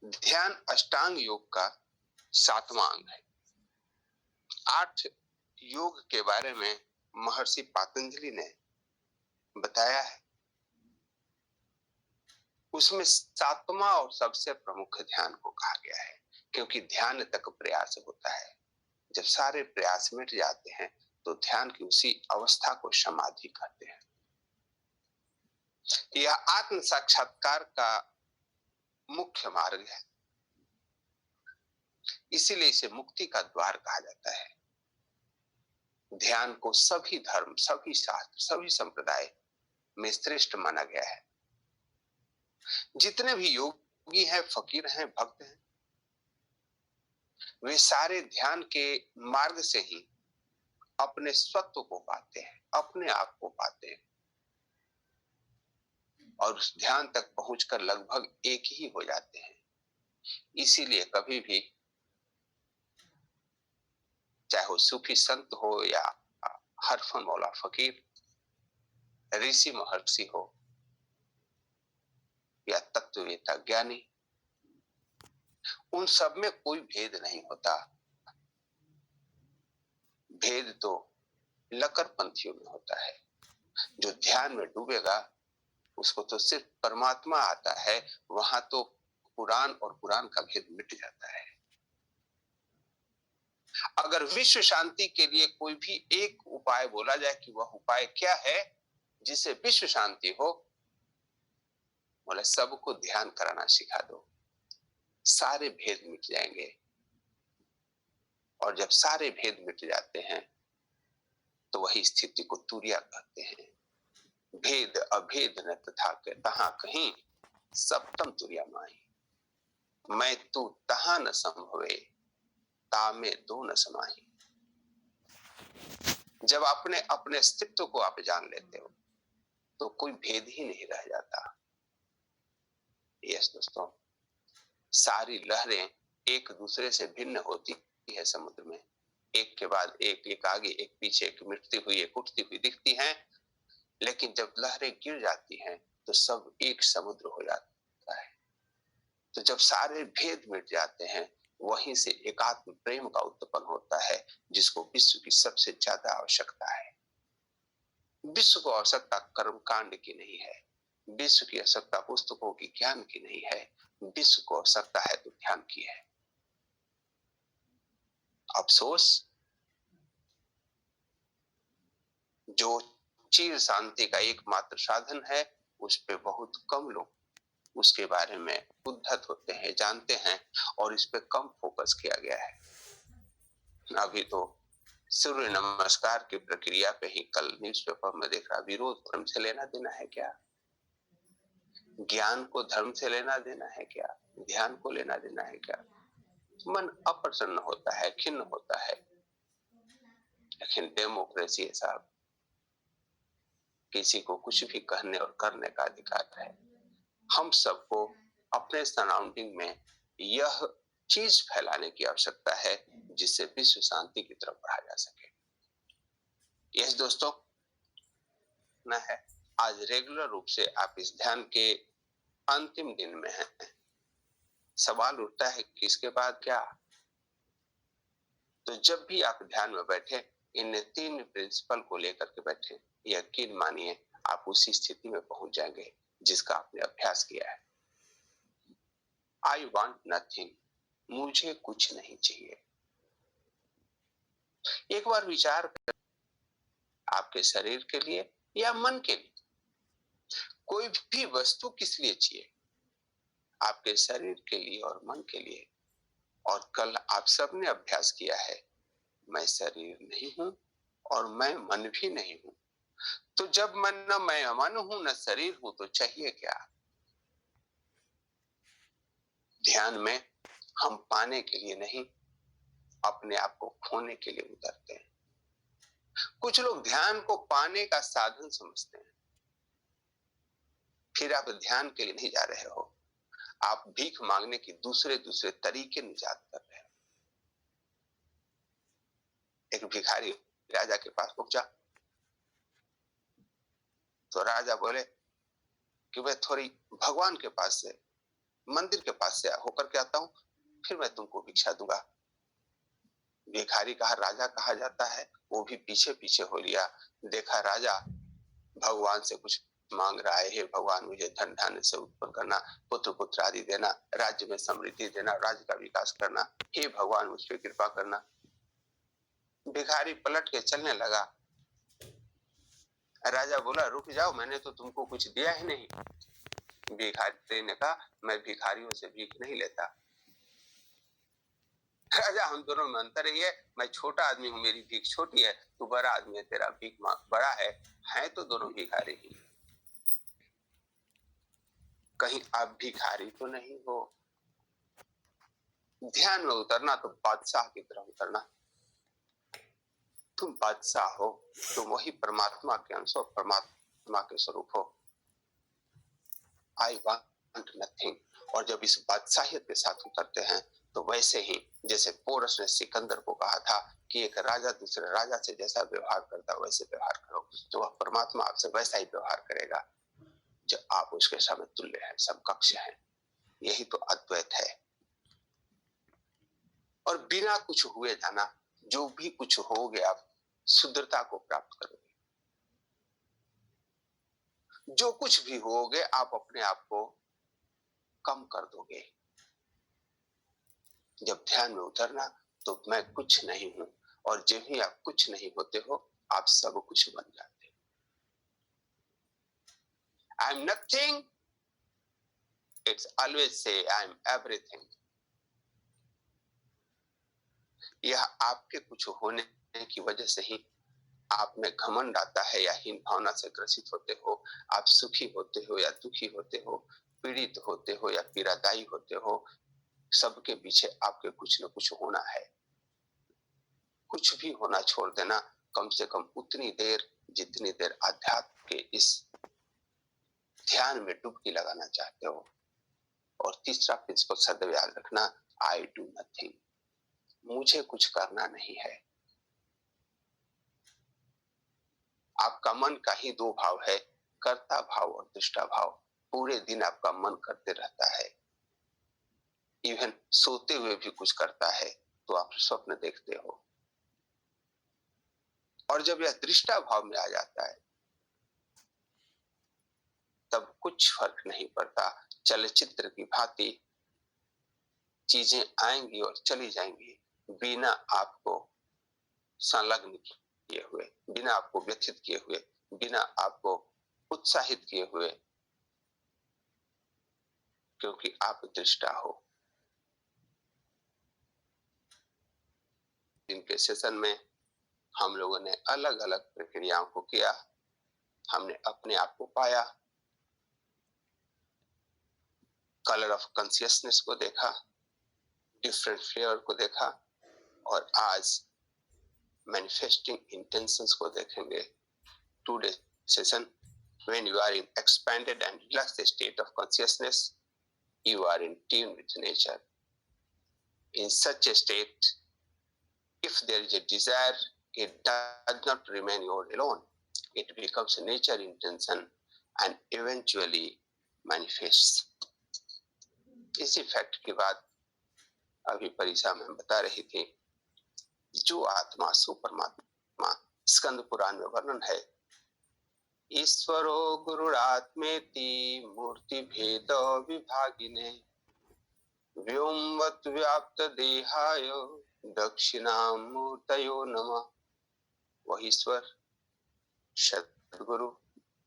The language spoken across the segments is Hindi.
ध्यान अष्टांग योग का 7वां अंग है। 8 योग के बारे में महर्षि पातंजलि ने बताया है। उसमें 7वां और सबसे प्रमुख ध्यान को कहा गया है, क्योंकि ध्यान तक प्रयास होता है। जब सारे प्रयास मिट जाते हैं तो ध्यान की उसी अवस्था को समाधि कहते हैं। यह आत्म साक्षात्कार का मुख्य मार्ग है, इसीलिए इसे मुक्ति का द्वार कहा जाता है। ध्यान को सभी धर्म, सभी शास्त्र, सभी संप्रदाय में श्रेष्ठ माना गया है। जितने भी योगी हैं, फकीर हैं, भक्त हैं, वे सारे ध्यान के मार्ग से ही अपने स्वत्व को पाते हैं, अपने आप को पाते हैं और उस ध्यान तक पहुंचकर लगभग एक ही हो जाते हैं। इसीलिए कभी भी, चाहे वो सूफी संत हो या हरफन मौला फकीर, ऋषि महर्षि हो या तत्ववेत्ता ज्ञानी, उन सब में कोई भेद नहीं होता। भेद तो लकर पंथियों में होता है। जो ध्यान में डूबेगा उसको तो सिर्फ परमात्मा आता है, वहां तो पुराण और पुराण का भेद मिट जाता है। अगर विश्व शांति के लिए कोई भी एक उपाय बोला जाए कि वह उपाय क्या है जिससे विश्व शांति हो, बोले सबको ध्यान कराना सिखा दो, सारे भेद मिट जाएंगे। और जब सारे भेद मिट जाते हैं तो वही स्थिति को तुरिया कहते हैं। भेद अभेद न तथा के तहां कहीं, सप्तम तुरिया माही। मैं तू तहां न संभवे, तामे दो न समाही। जब अपने अपने अस्तित्व को आप जान लेते हो तो कोई भेद ही नहीं रह जाता। यस दोस्तों, सारी लहरें एक दूसरे से भिन्न होती है समुद्र में, एक के बाद एक, एक आगे एक पीछे, एक मिटती हुई एक उठती हुई दिखती हैं, लेकिन जब लहरें गिर जाती हैं तो सब एक समुद्र हो जाता है। तो जब सारे भेद मिट जाते हैं, वहीं से एकात्म प्रेम का उत्पन्न होता है, जिसको विश्व की सबसे ज्यादा आवश्यकता है। विश्व को आवश्यकता कर्मकांड की नहीं है, विश्व की आवश्यकता पुस्तकों की ज्ञान की नहीं है, विश्व को आवश्यकता है तो ध्यान की है। अफसोस, जो चिर शांति का एकमात्र साधन है, उस पे बहुत कम लोग उसके बारे में उद्धत होते हैं, जानते हैं, और इस पे कम फोकस किया गया है। अभी तो सूर्य नमस्कार की प्रक्रिया पे ही कल न्यूज़पेपर में देख रहा, विरोध धर्म से लेना देना है क्या? ज्ञान को धर्म से लेना देना है क्या? ध्यान को लेना देना है क्या? मन अप्रसन्न होता है, खिन्न होता है। लेकिन डेमोक्रेसी है साहब, किसी को कुछ भी कहने और करने का अधिकार है। हम सबको अपने सराउंडिंग में यह चीज फैलाने की आवश्यकता है जिससे विश्व शांति की तरफ बढ़ा जा सके। यस दोस्तों, न है आज रेगुलर रूप से आप इस ध्यान के अंतिम दिन में हैं। सवाल उठता है कि इसके बाद क्या? तो जब भी आप ध्यान में बैठे, इन 3 प्रिंसिपल को लेकर के बैठे, यकीन मानिए आप उसी स्थिति में पहुंच जाएंगे जिसका आपने अभ्यास किया है। आई वॉन्ट नथिंग, मुझे कुछ नहीं चाहिए। एक बार विचार कर, आपके शरीर के लिए या मन के लिए कोई भी वस्तु किस लिए चाहिए? आपके शरीर के लिए और मन के लिए। और कल आप सबने अभ्यास किया है, मैं शरीर नहीं हूं और मैं मन भी नहीं हूं। तो जब मन न मैं मन हूं न शरीर हूं तो चाहिए क्या? ध्यान में हम पाने के लिए नहीं, अपने आप को खोने के लिए उतरते हैं। कुछ लोग ध्यान को पाने का साधन समझते हैं। फिर आप ध्यान के लिए नहीं जा रहे हो, आप भीख मांगने की दूसरे दूसरे तरीके निजात कर रहे हो। एक भिखारी राजा के पास पहुंचा तो राजा बोले कि वह थोड़ी भगवान के पास से मंदिर के पास से होकर के आता हूँ, फिर मैं तुमको भिक्षा दूंगा। भिखारी कहा राजा कहा जाता है, वो भी पीछे पीछे हो लिया। देखा राजा भगवान से कुछ मांग रहा है, हे भगवान मुझे धन धान्य से उत्पन्न करना, पुत्र पुत्र आदि देना, राज्य में समृद्धि देना, राज्य का विकास करना, हे भगवान मुझ पर कृपा करना। भिखारी पलट के चलने लगा। राजा बोला रुक जाओ, मैंने तो तुमको कुछ दिया ही नहीं। भिखारी ने कहा मैं भिखारियों से भीख नहीं लेता। राजा हम दोनों में अंतर ही है, मैं छोटा आदमी हूँ, मेरी भीख छोटी है, तू बड़ा आदमी है, तेरा भीख बड़ा है तो दोनों भिखारी ही। कहीं आप भिखारी तो नहीं हो। ध्यान में उतरना तो बादशाह की तरह उतरना। तुम बादशाह हो, तुम वही परमात्मा के अंश हो, परमात्मा के स्वरूप हो। I want nothing. और जब इस बादशाहियत के साथ उतरते हैं तो वैसे ही जैसे पोरस ने सिकंदर को कहा था कि एक राजा दूसरे राजा से जैसा व्यवहार करता वैसे व्यवहार करो, तो वह परमात्मा आपसे वैसा ही व्यवहार करेगा जो आप उसके सामने तुल्य हैं, समकक्ष हैं। यही तो अद्वैत है। और बिना कुछ हुए जाना, जो भी कुछ हो गया शुद्धता को प्राप्त करोगे। जो कुछ भी होगे आप अपने आप को कम कर दोगे। जब ध्यान में उतरना तो मैं कुछ नहीं हूं, और जब ही आप कुछ नहीं होते हो आप सब कुछ बन जाते हो। I am nothing, it's always say I am everything. यह आपके कुछ होने की वजह से ही आप में घमंड आता है या हीन भावना से ग्रसित होते हो। आप सुखी होते हो या दुखी होते हो, पीड़ित होते हो या पीड़ादायी होते हो, सबके पीछे आपके कुछ न कुछ होना है। कुछ भी होना छोड़ देना, कम से कम उतनी देर जितनी देर आध्यात्म के इस ध्यान में डुबकी लगाना चाहते हो। और तीसरा प्रिंसिपल सदैव याद रखना, आई डू नथिंग। मुझे कुछ करना नहीं है। आपका मन का ही दो भाव है, कर्ता भाव और दृष्टा भाव। पूरे दिन आपका मन करते रहता है, इवन सोते हुए भी कुछ करता है, तो आप स्वप्न देखते हो। और जब यह दृष्टा भाव में आ जाता है तब कुछ फर्क नहीं पड़ता। चलचित्र की भांति चीजें आएंगी और चली जाएंगी, बिना आपको संलग्न किए हुए, बिना आपको व्यथित किए हुए, बिना आपको उत्साहित किए हुए, क्योंकि आप दृष्टा हो। इनके सेशन में हम लोगों ने अलग अलग प्रक्रियाओं को किया। हमने अपने आप को पाया, कलर ऑफ कॉन्शियसनेस को देखा, डिफरेंट फ्लेवर को देखा, और आज मैनिफेस्टिंग इंटेंशंस को देखेंगे। Today session, when you are in expanded and relaxed state of consciousness, you are in tune with nature. In such a state, if there is a desire, it does not remain your alone. It becomes a nature intention and eventually manifests. इसी फैक्ट की बात अभी परीक्षा में बता रही थी। जो आत्मा सो परमात्मा, स्कंद पुराण में वर्णन है, ईश्वरो गुरुरात्मेति मूर्ति भेद विभागिने व्योमवत् व्याप्त देहाय दक्षिणामूर्तयो नमः। वह ईश्वर, सद्गुरु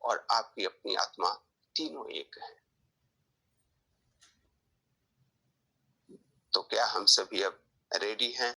और आपकी अपनी आत्मा तीनों एक हैं। तो क्या हम सभी अब रेडी हैं